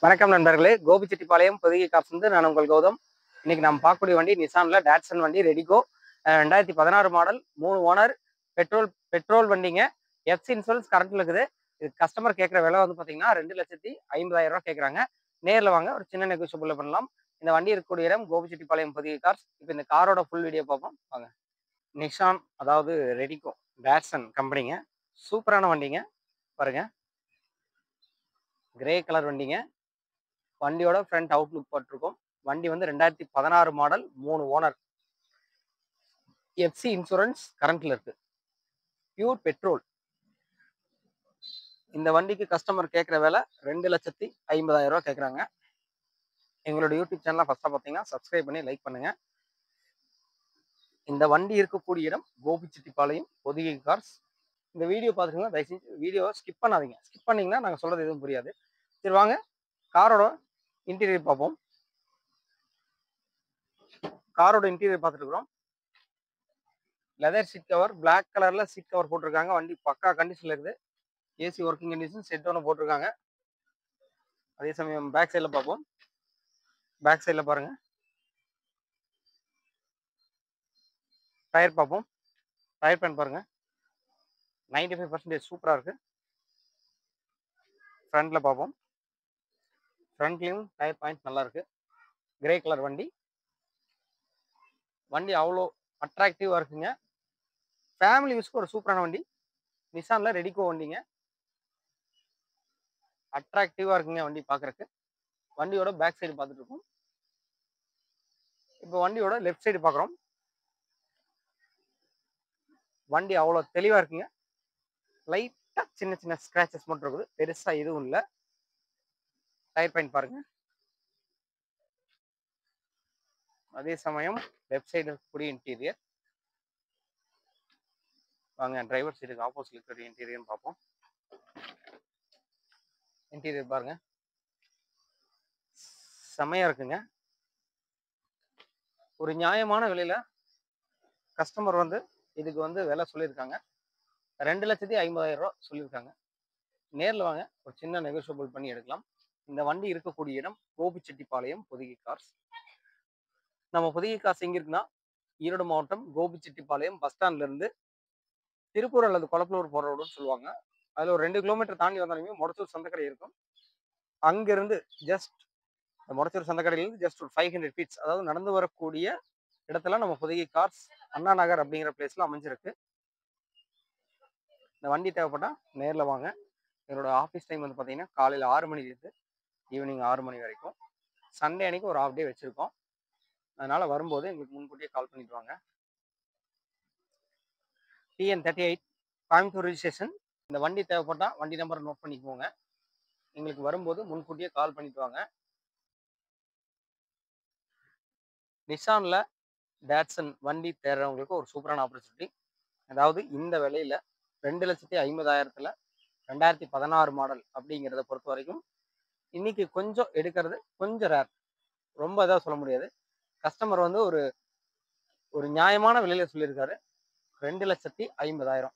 வணக்கம் நண்பர்களே, கோபிச்செட்டிப்பாளையம் பொதிகை காசு வந்து நான் உங்கள் கௌதம். இன்னைக்கு நம்ம பார்க்கக்கூடிய வண்டி நிசான்ல டாட்சன் வண்டி ரெடிகோ 2016 மாடல் 3 ஓனர் பெட்ரோல் வண்டிங்க. எஃப்சி இன்சூரன்ஸ் கரண்ட்ல இருக்குது. இது கஸ்டமர் கேட்குற விலை வந்து பார்த்தீங்கன்னா 2,50,000 கேட்குறாங்க. நேரில் வாங்க, ஒரு சின்ன நெகோஷியபிள் பண்ணலாம். இந்த வண்டி இருக்கக்கூடிய இடம் கோபிச்செட்டிப்பாளையம் பொதிகை கார்ஸ். இப்போ இந்த காரோட ஃபுல் வீடியோ பார்ப்போம் வாங்க. நிசான் அதாவது ரெடிகோ டாட்சன் கம்பெனிங்க. சூப்பரான வண்டிங்க பாருங்க. கிரே கலர் வண்டிங்க. வண்டியோட ஃப்ரண்ட் அவுட்லுக் போட்டிருக்கோம். வண்டி வந்து 2016 மாடல் 3 ஓனர். எஃப்சி இன்சூரன்ஸ் கரண்ட்ல இருக்கு. Pure petrol. இந்த வண்டிக்கு கஸ்டமர் கேட்குற விலை 2,50,000 கேட்குறாங்க. எங்களோட யூடியூப் சேனலை ஃபர்ஸ்ட்டாக பார்த்தீங்கன்னா சப்ஸ்கிரைப் பண்ணி லைக் பண்ணுங்க. இந்த வண்டி இருக்கக்கூடிய இடம் கோபிச்செட்டிப்பாளையம் பொதிகை கார்ஸ். இந்த வீடியோ பார்த்துருங்க, தயவு செஞ்சு வீடியோவை ஸ்கிப் பண்ணாதீங்க. ஸ்கிப் பண்ணீங்கன்னா நாங்கள் சொல்றது எதுவும் புரியாது. சரி வாங்க, காரோட இன்டீரியர் பார்ப்போம். காரோட இன்டீரியர் பார்த்துட்டு இருக்கிறோம். லெதர் சீட் கவர், பிளாக் கலர்ல சீட் கவர் போட்டிருக்காங்க. வண்டி பக்கா கண்டிஷன்ல இருக்குது. ஏசி ஒர்க்கிங் கண்டிஷன், செட் ஒன்று போட்டிருக்காங்க. அதே சமயம் பேக் சைடில் பார்ப்போம். பேக் சைடில் பாருங்க, டயர் பார்ப்போம். டயர் பேன் பாருங்க, 95% சூப்பராக இருக்கு. ஃப்ரண்ட்ல பார்ப்போம். ஃப்ரண்ட்லையும் டயர் பாயிண்ட் நல்லா இருக்கு. கிரே கலர் வண்டி. வண்டி அவ்வளோ அட்ராக்டிவா இருக்குங்க. ஃபேமிலி யூஸ்க்கு ஒரு சூப்பரான வண்டி. நிசான்ல ரெடிகோ வண்டிங்க. அட்ராக்டிவா இருக்குங்க வண்டி பார்க்கறதுக்கு. வண்டியோட பேக் சைடு பார்த்துட்டு இருக்கோம். இப்போ வண்டியோட லெஃப்ட் சைடு பார்க்குறோம். வண்டி அவ்வளோ தெளிவா இருக்குங்க. லைட்டா சின்ன சின்ன ஸ்கிராச்சஸ் மட்டும் இருக்குது, பெருசா எதுவும் இல்லை. டயர் பாயிண்ட் பாருங்க. அதே சமயம் லெஃப்ட் சைடு இருக்கக்கூடிய இன்டீரியர் வாங்க, டிரைவர் சைடுக்கு ஆப்போசிட் இருக்கக்கூடிய இன்டீரியர் பார்ப்போம். இன்டீரியர் பாருங்க, செமையா இருக்குங்க. ஒரு நியாயமான விலையில கஸ்டமர் வந்து இதுக்கு வந்து விலை சொல்லியிருக்காங்க. 2,50,000 சொல்லியிருக்காங்க. நேரில் வாங்க, ஒரு சின்ன நெகோஷியபிள் பண்ணி எடுக்கலாம். இந்த வண்டி இருக்கக்கூடிய இடம் கோபிச்செட்டிப்பாளையம் பொதிகை கார்ஸ். நம்ம பொதிகை கார்ஸ் எங்க இருக்குன்னா, ஈரோடு மாவட்டம் கோபிச்செட்டிப்பாளையம் பஸ் ஸ்டாண்ட்ல இருந்து திருப்பூர் அல்லது கொளப்பலூர் போற ரோடுன்னு சொல்லுவாங்க. அதுல ஒரு 2 கிலோமீட்டர் தாண்டி வந்தாலுமே மொடச்சூர் சந்தக்கடை இருக்கும். அங்கிருந்து ஜஸ்ட் மொடச்சூர் சந்தக்கடையிலிருந்து ஜஸ்ட் ஒரு 500 ஃபீட்ஸ், அதாவது நடந்து வரக்கூடிய இடத்துல நம்ம பொதிகை கார்ஸ் அண்ணா நகர் அப்படிங்கிற பிளேஸ்ல அமைஞ்சிருக்கு. இந்த வண்டி தேவைப்பட்டா நேரில் வாங்க. என்னோட ஆஃபீஸ் டைம் வந்து பார்த்தீங்கன்னா காலையில் 6 மணிலேருந்து ஈவினிங் 6 மணி வரைக்கும். சண்டே அன்னைக்கு ஒரு ஹாஃப் டே வச்சுருக்கோம். அதனால வரும்போது எங்களுக்கு முன்கூட்டியே கால் பண்ணிட்டு வாங்க. TN38 Coimbatore registration. இந்த வண்டி தேவைப்பட்டா வண்டி நம்பர் நோட் பண்ணிக்கோங்க. எங்களுக்கு வரும்போது முன்கூட்டியே கால் பண்ணிட்டு வாங்க. நிசான்ல டாட்சன் வண்டி தேடுறவங்களுக்கு ஒரு சூப்பரான ஆப்பர்ச்சுனிட்டி. அதாவது இந்த விலையில 2,50,000 2016 மாடல் அப்படிங்கிறத பொறுத்த வரைக்கும் இன்னைக்கு கொஞ்சம் எடுக்கிறது கொஞ்சம் ரேர். ரொம்ப இதாக சொல்ல முடியாது. கஸ்டமர் வந்து ஒரு ஒரு நியாயமான விலையில சொல்லியிருக்காரு, 2,50,000.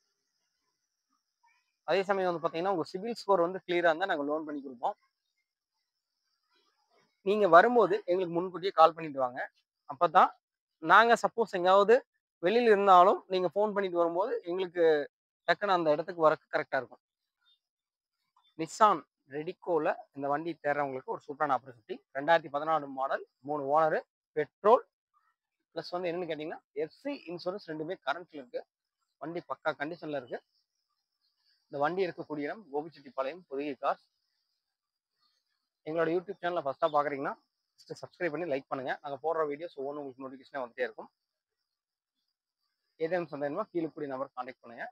அதே சமயம் வந்து பார்த்தீங்கன்னா உங்க சிபில் ஸ்கோர் வந்து கிளியரா இருந்தால் நாங்கள் லோன் பண்ணி கொடுப்போம். நீங்க வரும்போது எங்களுக்கு முன்கூட்டியே கால் பண்ணிட்டு வாங்க. அப்பதான் நாங்க சப்போஸ் எங்காவது வெளியில இருந்தாலும் நீங்க ஃபோன் பண்ணிட்டு வரும்போது எங்களுக்கு டக்குன்னு அந்த இடத்துக்கு வரக்கு கரெக்டா இருக்கும். நிசான் ரெடிகோல இந்த வண்டி தேடுறவங்களுக்கு ஒரு சூப்பரான opportunity. 2016 model 3 owner petrol plus வந்து என்னன்னு கேட்டீங்கன்னா எஃப்சி இன்சூரன்ஸ் ரெண்டுமே கரண்ட்ல இருக்கு. வண்டி பக்கா கண்டிஷன்ல இருக்கு. இந்த வண்டி இருக்கக்கூடிய இடம் கோபிச்செட்டிப்பாளையம் பொதிகை கார்ஸ். எங்களோட யூடியூப் சேனலை ஃபர்ஸ்ட்டாக பார்க்குறீங்கன்னா ஃபஸ்ட்டு சப்ஸ்கிரைப் பண்ணி லைக் பண்ணுங்க. நாங்கள் போடுற வீடியோஸ் ஒவ்வொன்றும் உங்களுக்கு நோட்டிஃபிகேஷனாக வந்துட்டே இருக்கும். ஏதேனும் சந்தேகமா கீழே கூடிய நம்பர் கான்டாக்ட் பண்ணுங்க.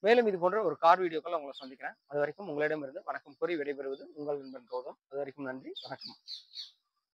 மேலும் இது போன்ற ஒரு கார் வீடியோக்கள் உங்களை சந்திக்கிறேன். அது வரைக்கும் உங்களிடமிருந்து வணக்கம் கூறி விடைபெறுவது உங்கள் நண்பன் கௌதம். அது வரைக்கும் நன்றி, வணக்கம்.